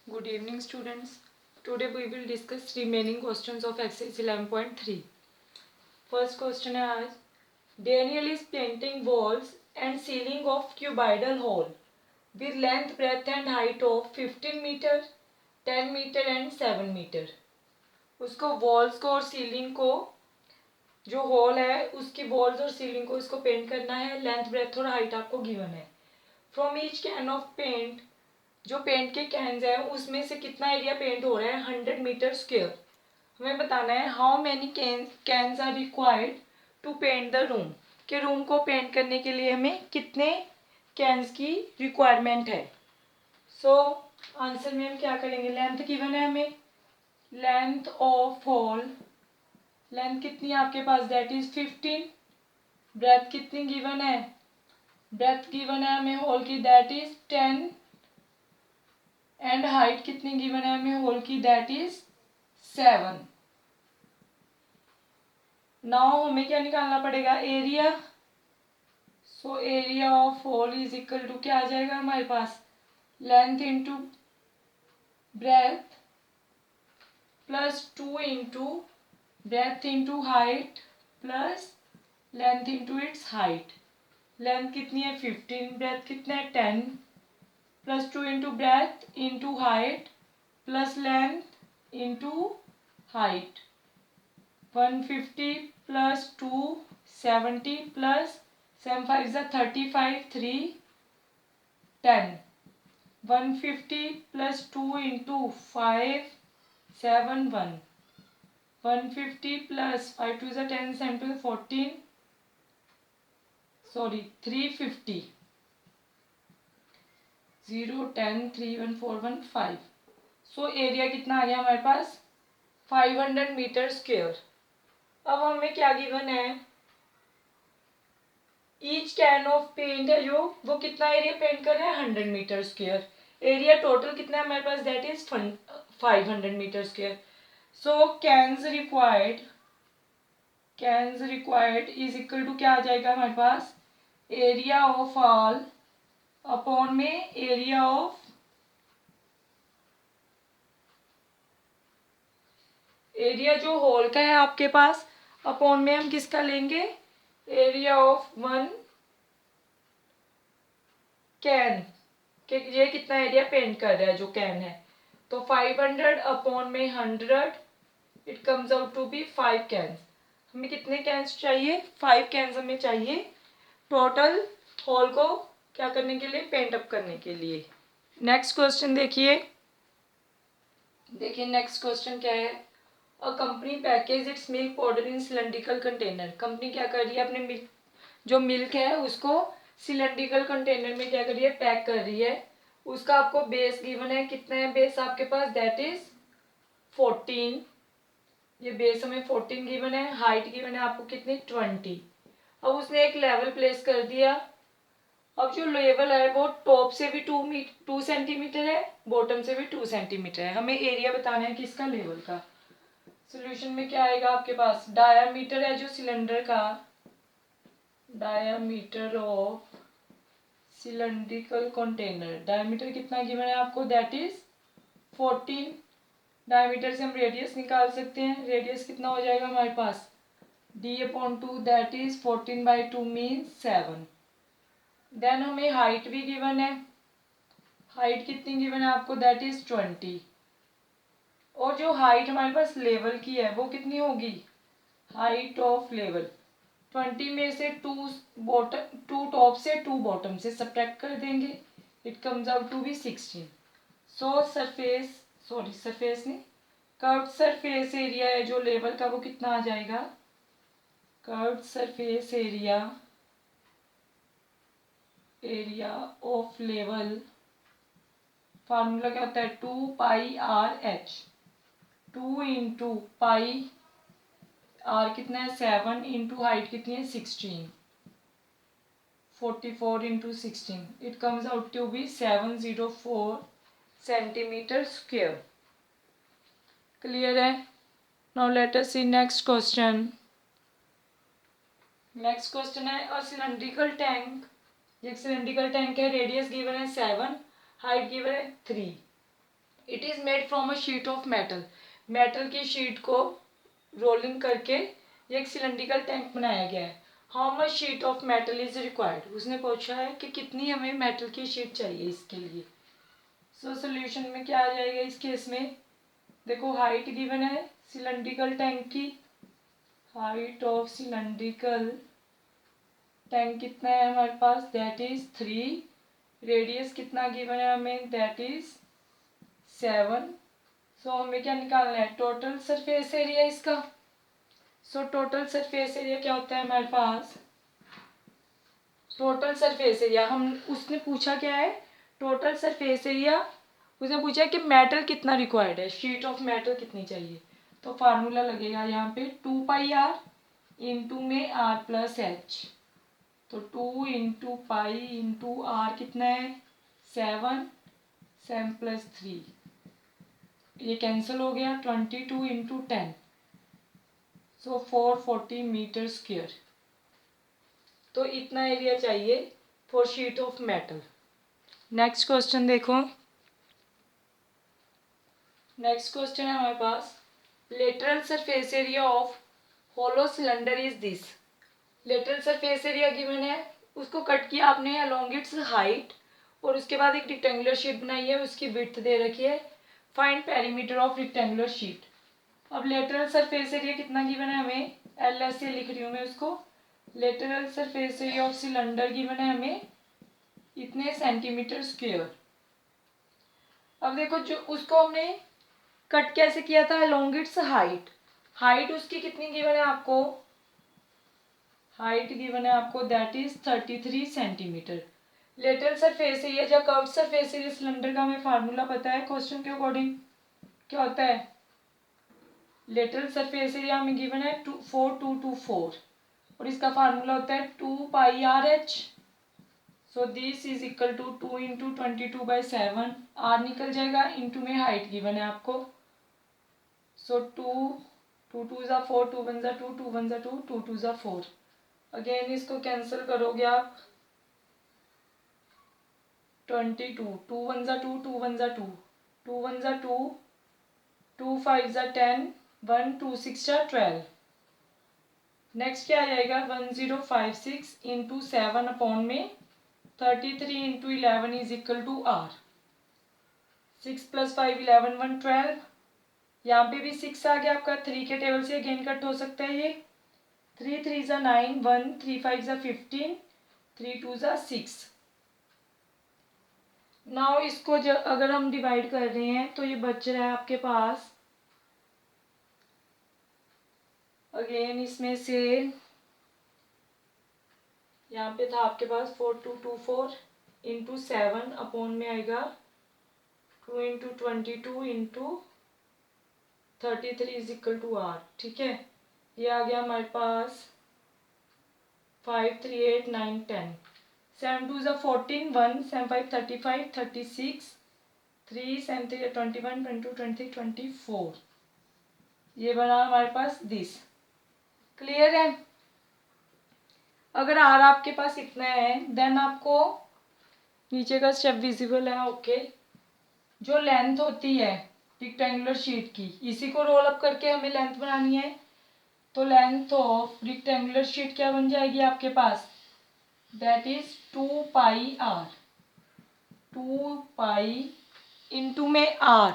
Good evening, students. Today we will discuss remaining questions of exercise 11.3. First question है आज Daniel is painting walls and ceiling of cuboidal hall with length, breadth and height of 15 meter, 10 meter and 7 meter. उसको walls को और ceiling को जो hall है उसकी walls और सीलिंग को इसको पेंट करना है. लेंथ, ब्रेथ और हाइट आपको गिवन है. From each can of paint, जो पेंट के कैन्स है उसमें से कितना एरिया पेंट हो रहा है 100 मीटर स्क्वायर. हमें बताना है how many cans are required to paint the room, कि रूम को पेंट करने के लिए हमें कितने कैन्स की रिक्वायरमेंट है. सो आंसर में हम क्या करेंगे, लेंथ गिवन है हमें, लेंथ ऑफ हॉल, लेंथ कितनी है आपके पास दैट इज 15. ब्रेथ कितनी गिवन है, ब्रेथ गिवन है हमें हॉल की दैट इज 10 एंड हाइट कितनी गिवन है हमें होल की दैट इज 7. नाउ हमें क्या निकालना पड़ेगा, area. So area of whole is equal to क्या आ जाएगा हमारे पास, length into breadth plus 2 into breadth into height plus length into its height. Length कितनी है 15, ब्रेथ कितना है 10 plus 2 into breadth into height plus length into height. 150 plus 2 70 plus 7 5 is 35 3 10. 150 plus 2 into 5 7 1. 150 plus 5 2 is 10 7 2 14 sorry 350 0 10 3 1 4 1 5. So area कितना आ गया हमारे पास 500 metre square. अब हमें क्या गिवन है, ईच कैन ऑफ पेंट है जो वो कितना एरिया पेंट कर रहा है 100 मीटर स्क्वायर. एरिया टोटल कितना है हमारे पास that is 500 metre square. So cans required is equal to क्या आ जाएगा हमारे पास, एरिया ऑफ ऑल अपॉन में एरिया ऑफ एरिया जो होल का है आपके पास अपॉन में हम किसका लेंगे, एरिया ऑफ वन कैन, कि ये कितना एरिया पेंट कर रहा है जो कैन है. तो 500 अपॉन में 100 it comes out to be 5 cans. हमें कितने कैन्स चाहिए, 5 कैन्स हमें चाहिए टोटल हॉल को क्या करने के लिए, पेंट अप करने के लिए. नेक्स्ट क्वेश्चन देखिए नेक्स्ट क्वेश्चन क्या है, a company package it's milk powder in cylindrical container. Company क्या कर रही है अपने मिल्क जो मिल्क है उसको सिलेंड्रिकल कंटेनर में क्या कर रही है, पैक कर रही है. उसका आपको बेस गिवन है, कितना है बेस आपके पास दैट इज 14. ये बेस हमें 14 गिवन है. हाइट गिवन है आपको कितनी 20. अब उसने एक लेवल प्लेस कर दिया. अब जो लेवल है वो टॉप से भी 2 सेंटीमीटर है, बॉटम से भी 2 सेंटीमीटर है. हमें एरिया बताना है किसका, लेवल का. सोल्यूशन में क्या आएगा आपके पास, डायामीटर है जो सिलेंडर का, diameter of cylindrical container, diameter कितना गिवन है आपको दैट इज 14. डायमीटर से हम रेडियस निकाल सकते हैं, रेडियस कितना हो जाएगा हमारे पास d/2 that is 14/2 means 7. Then हमें हाइट भी गिवन है, हाइट कितनी गिवन है आपको दैट इज 20. और जो हाइट हमारे पास लेवल की है वो कितनी होगी, हाइट ऑफ लेवल 20 में से 2 टॉप से 2 बॉटम से सब्ट्रैक्ट कर देंगे, it comes out to be 16. So surface नहीं, कर्व्ड सरफेस एरिया है जो लेवल का वो कितना आ जाएगा, curved surface area of level formula क्या होता है 2πr/h. 2 इंटू पाई आर कितना है 7 इंटू हाइट कितनी है 16, 44 into 16 it comes out to be 704 centimetre square. Clear है. Now let us see next question. Next question है अ सिलेंड्रिकल टैंक. एक सिलेंड्रिकल टैंक है, रेडियस गिवन है 7, हाइट गिवन है 3. It is made from a sheet of metal. Metal की sheet को rolling करके ये एक सिलेंड्रिकल टैंक बनाया गया है। How much sheet of metal is required, उसने पूछा है कि कितनी हमें मेटल की शीट चाहिए इसके लिए। सो सोल्यूशन में क्या आ जाएगा इस केस में, देखो हाइट गिवन है सिलेंड्रिकल टैंक की, हाइट ऑफ सिलेंड्रिकल टैंक कितना है हमारे पास, दैट इज 3। रेडियस कितना गिवन है हमें, दैट इज 7। सो हमें क्या निकालना है, टोटल सरफेस एरिया इसका। सो टोटल सरफेस एरिया क्या होता है हमारे पास, टोटल सरफेस एरिया, हम उसने पूछा क्या है, टोटल सरफेस एरिया। उसने पूछा है कि मेटल कितना रिक्वायर्ड है, शीट ऑफ मेटल कितनी चाहिए। तो फार्मूला लगेगा यहाँ पे 2πr इंटू में r प्लस एच। तो 2 इंटू पाई इंटू आर कितना है 7, 7 प्लस 3, ये कैंसिल हो गया, 22 इंटू 10, सो 440 मीटर स्क्वेयर। तो इतना एरिया चाहिए for sheet of metal. Next question देखो, नेक्स्ट क्वेश्चन है हमारे पास, lateral surface area of hollow cylinder is this. Lateral surface area given है, उसको कट किया आपने अलोंग इट्स हाइट, और उसके बाद एक रेक्टेंगुलर शीट बनाई है, उसकी विड्थ दे रखी है। Find perimeter of rectangular sheet. अब लेटरल सरफेस एरिया कितना गिवन है हमें, एल एस से लिख रही हूँ मैं उसको। Lateral surface area of cylinder given है हमें इतने सेंटीमीटर स्क्वेयर। अब देखो जो उसको हमने कट कैसे किया था, अलोंग इट्स हाइट। हाइट उसकी कितनी गिवन है आपको, हाइट गिवन है आपको that is 33 centimetre. Lateral surface area या कर्व्ड सरफेस एरिया सिलेंडर का हमें फार्मूला पता है क्वेश्चन के अकॉर्डिंग, क्या होता है, लेटरल सरफेस एरिया हमें गिवन है 4224, और इसका फार्मूला होता है 2πrh। So this is equal to 2 into 22/7, r निकल जाएगा, इंटू में हाइट गिवन है आपको। सो 2 2 ज़ा 4, 2 1 ज़ा 2, 2 1 ज़ा 2, 2 2 ज़ा 4। अगेन इसको कैंसिल करोगे आप, 22, 2 1 ज़ा 2, 2 1 ज़ा 2, 2 1 ज़ा 2, 2 5 ज़ा 10, 1 2 6 ज़ा 12। नेक्स्ट क्या आ जाएगा, 1056 इंटू 7 अपॉन में 33 into 11 is equal to R. 6 plus 5 11, 1 12। यहाँ पे भी 6 आ गया आपका, 3 के टेबल से अगेन कट हो सकता है ये। 3 3 ज़ा 9, 1 3 5 ज़ा 15, 3 2 ज़ा 6। नाउ इसको अगर हम डिवाइड कर रहे हैं तो ये बच रहा है आपके पास, अगेन इसमें से यहाँ पे था आपके पास 4224 इंटू 7 अपॉन में आएगा 2 into 22 into 33 is equal to R. ठीक है, ये आ गया हमारे पास 5 3 8 9 10, 7 2 ज़ा 14, 1 7 5 35 36, 3 7 3 21 22 23 24। ये बना हमारे पास दिस। क्लियर है, अगर आर आपके पास इतना है देन आपको नीचे का स्टेप विजिबल है, ओके। जो लेंथ होती है रेक्टेंगुलर शीट की, इसी को रोल अप करके हमें लेंथ बनानी है। तो लेंथ ऑफ रेक्टेंगुलर शीट क्या बन जाएगी आपके पास, दैट इज 2πr, 2π इंटू में आर।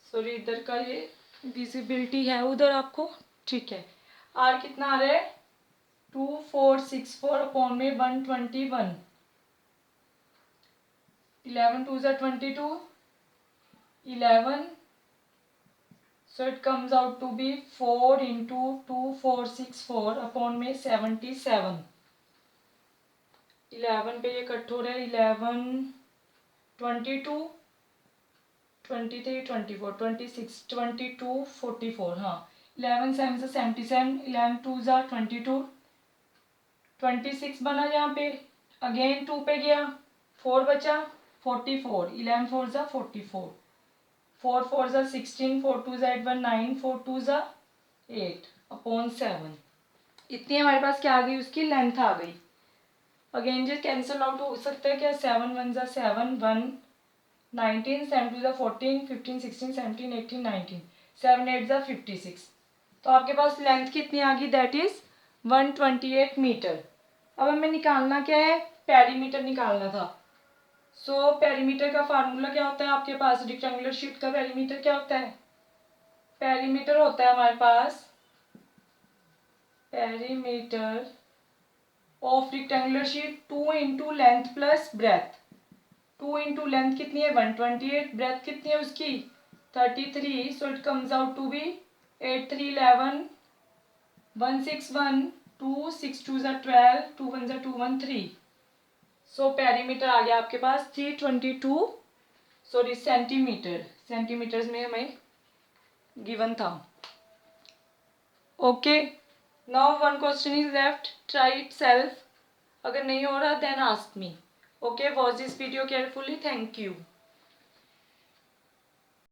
सॉरी इधर का ये विजिबिलिटी है उधर आपको, ठीक है। आर कितना आ रहा है 2464 अपॉन में 121, 11 2 ज़ा 22, 11, so it comes out to be 4 into 2464 upon में 77। 11 पे ये कट हो रहा है, 11 22 23 24 26 22 44, हाँ 11 7 से 77, 11 2 ज़ा 22, 26 बना यहाँ पे, अगेन 2 पे गया, 4 बचा 44, 11 4 ज़ा 44, 4 4 ज़ा 16, 4 2 ज़ा 8 1 9, 4 2 ज़ा 8 अपॉन 7। इतनी हमारे पास क्या आ गई, उसकी लेंथ आ गई। अगेन जो कैंसिल आउट हो सकता है क्या, 7 1 ज़ा 7, 1 19, 7 2 14, 15 16 17 18 19, 7 8 56। तो आपके पास लेंथ कितनी आ गई, दैट इज 128 मीटर। अब हमें निकालना क्या है, पेरीमीटर निकालना था। सो पेरीमीटर का फार्मूला क्या होता है आपके पास, रेक्टेंगुलर शीट का पेरीमीटर क्या होता है, पेरीमीटर होता है हमारे पास, perimeter of rectangular sheet 2 into length plus breadth. 2 into length कितनी है 128, ब्रेथ कितनी है उसकी 33, so it comes out to be 8 3 11 161 2 6 2 12 2 1 2 1 3। So perimeter आ गया आपके पास 322, सॉरी सेंटीमीटर, सेंटीमीटर्स में हमें गिवन था। Okay, now one question is left, try it self नहीं हो रहा then ask me. Okay, watch this video carefully, thank you.